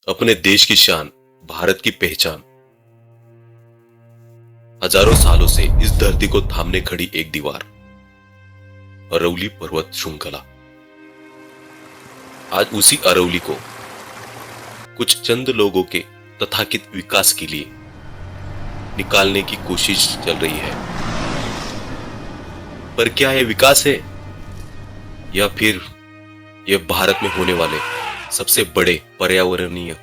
अपने देश की शान, भारत की पहचान। हजारों सालों से इस धरती को थामने खड़ी एक दीवार, अरवली पर्वत श्रृंखला। आज उसी अरवली को कुछ चंद लोगों के तथाकथित विकास के लिए निकालने की कोशिश चल रही है। पर क्या यह विकास है या फिर यह भारत में होने वाले सबसे बड़े पर्यावरणीय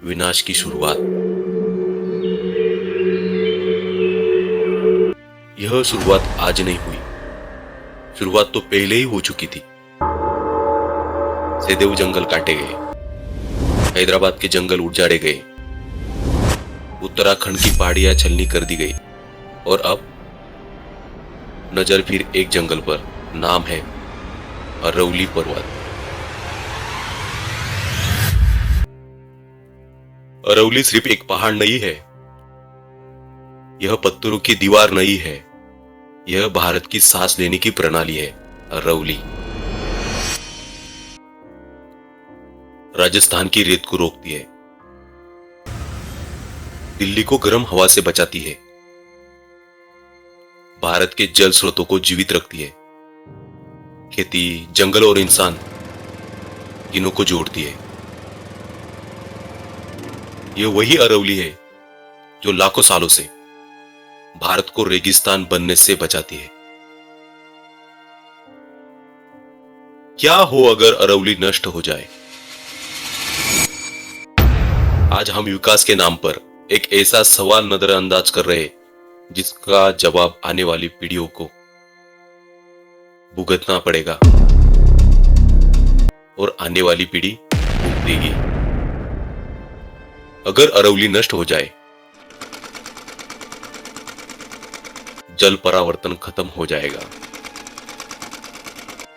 विनाश की शुरुआत? यह शुरुआत आज नहीं हुई, शुरुआत तो पहले ही हो चुकी थी। सदैव जंगल काटे गए, हैदराबाद के जंगल उजाड़े गए, उत्तराखंड की पहाड़ियां छलनी कर दी गई और अब नजर फिर एक जंगल पर। नाम है अरवली पर्वत। अरवली सिर्फ एक पहाड़ नहीं है, यह पत्थरों की दीवार नहीं है, यह भारत की सांस लेने की प्रणाली है। अरवली राजस्थान की रेत को रोकती है, दिल्ली को गर्म हवा से बचाती है, भारत के जल स्रोतों को जीवित रखती है, खेती, जंगल और इंसान तीनों को जोड़ती है। यह वही अरवली है जो लाखों सालों से भारत को रेगिस्तान बनने से बचाती है। क्या हो अगर अरवली नष्ट हो जाए? आज हम विकास के नाम पर एक ऐसा सवाल नजरअंदाज कर रहे हैं जिसका जवाब आने वाली पीढ़ियों को भुगतना पड़ेगा और आने वाली पीढ़ी भुगतेगी। अगर अरवली नष्ट हो जाए, जल परावर्तन खत्म हो जाएगा,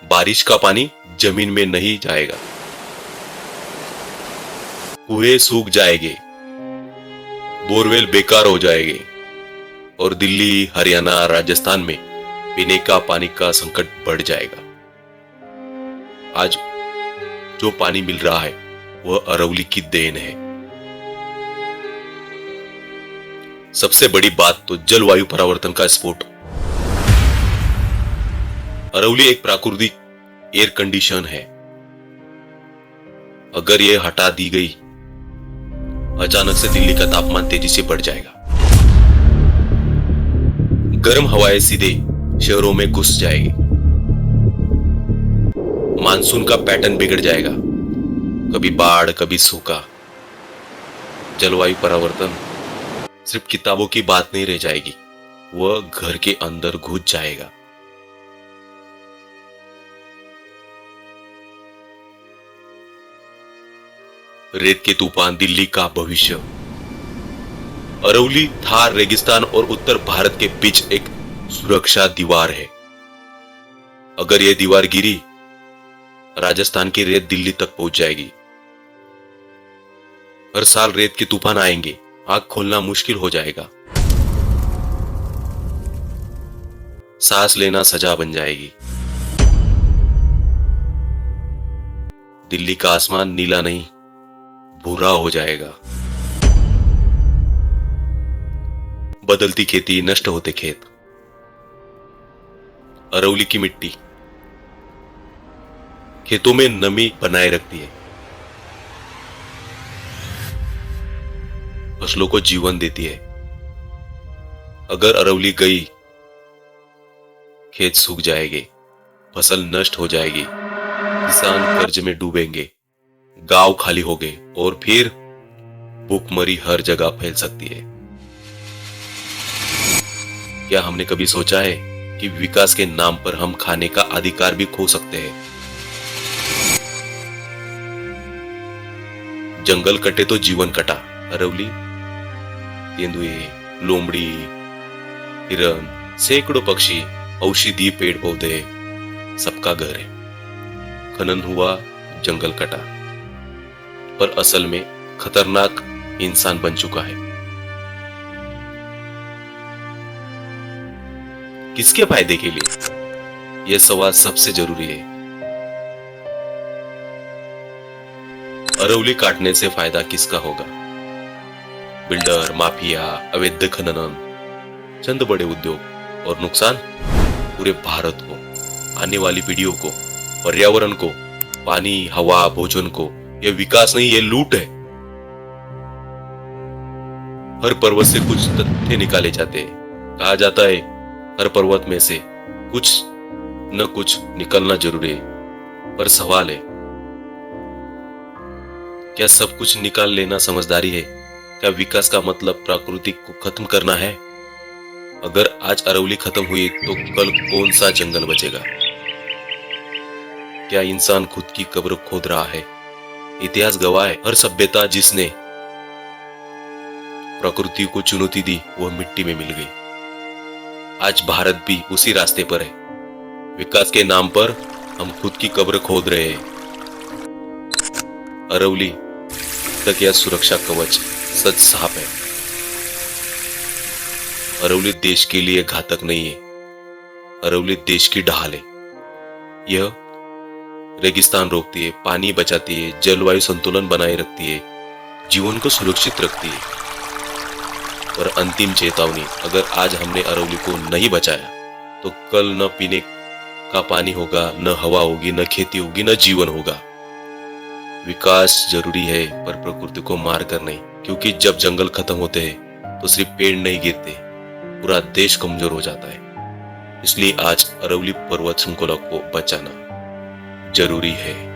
बारिश का पानी जमीन में नहीं जाएगा, कुएं सूख जाएंगे, बोरवेल बेकार हो जाएंगे और दिल्ली, हरियाणा, राजस्थान में पीने का पानी का संकट बढ़ जाएगा। आज जो पानी मिल रहा है वह अरवली की देन है। सबसे बड़ी बात तो जलवायु परिवर्तन का स्फोट। अरवली एक प्राकृतिक एयर कंडीशन है। अगर यह हटा दी गई, अचानक से दिल्ली का तापमान तेजी से बढ़ जाएगा, गर्म हवाएं सीधे शहरों में घुस जाएगी, मानसून का पैटर्न बिगड़ जाएगा, कभी बाढ़ कभी सूखा। जलवायु परिवर्तन सिर्फ किताबों की बात नहीं रह जाएगी, वह घर के अंदर घुस जाएगा। रेत के तूफान, दिल्ली का भविष्य। अरवली थार रेगिस्तान और उत्तर भारत के बीच एक सुरक्षा दीवार है। अगर यह दीवार गिरी, राजस्थान की रेत दिल्ली तक पहुंच जाएगी। हर साल रेत के तूफान आएंगे, आंख खोलना मुश्किल हो जाएगा, सांस लेना सजा बन जाएगी। दिल्ली का आसमान नीला नहीं, भूरा हो जाएगा। बदलती खेती, नष्ट होते खेत। अरवली की मिट्टी खेतों में नमी बनाए रखती है, फसलों को जीवन देती है। अगर अरवली गई, खेत सूख जाएंगे, फसल नष्ट हो जाएगी, किसान कर्ज में डूबेंगे, गांव खाली हो गए और फिर भूखमरी हर जगह फैल सकती है। क्या हमने कभी सोचा है कि विकास के नाम पर हम खाने का अधिकार भी खो सकते हैं? जंगल कटे तो जीवन कटा। अरवली तेंदुए, लोमड़ी, हिरन, सैकड़ों पक्षी, औषधीय पेड़ पौधे, सबका घर है। खनन हुआ, जंगल कटा, पर असल में खतरनाक इंसान बन चुका है। किसके फायदे के लिए? यह सवाल सबसे जरूरी है। अरवली काटने से फायदा किसका होगा? बिल्डर, माफिया, अवैध खनन, चंद बड़े उद्योग, और नुकसान पूरे भारत को, आने वाली पीढ़ियों को, पर्यावरण को, पानी, हवा, भोजन को। यह विकास नहीं, यह लूट है। हर पर्वत से कुछ तथ्य निकाले जाते हैं। कहा जाता है हर पर्वत में से कुछ न कुछ निकलना जरूरी है, पर सवाल है क्या सब कुछ निकाल लेना समझदारी है? क्या विकास का मतलब प्रकृति को खत्म करना है? अगर आज अरवली खत्म हुई तो कल कौन सा जंगल बचेगा? क्या इंसान खुद की कब्र खोद रहा है? इतिहास गवाह है, हर सभ्यता जिसने प्रकृति को चुनौती दी वह मिट्टी में मिल गई। आज भारत भी उसी रास्ते पर है। विकास के नाम पर हम खुद की कब्र खोद रहे हैं। अरवली तक यह सुरक्षा कवच सच साफ है। अरवली देश के लिए घातक नहीं है, अरवली देश की ढाल है। यह रेगिस्तान रोकती है, पानी बचाती है, जलवायु संतुलन बनाए रखती है, जीवन को सुरक्षित रखती है। और अंतिम चेतावनी, अगर आज हमने अरवली को नहीं बचाया तो कल न पीने का पानी होगा, न हवा होगी, न खेती होगी, न जीवन होगा। विकास जरूरी है पर प्रकृति को मार कर नहीं, क्योंकि जब जंगल खत्म होते हैं तो सिर्फ पेड़ नहीं गिरते, पूरा देश कमजोर हो जाता है। इसलिए आज अरवली पर्वत श्रृंखला को बचाना जरूरी है।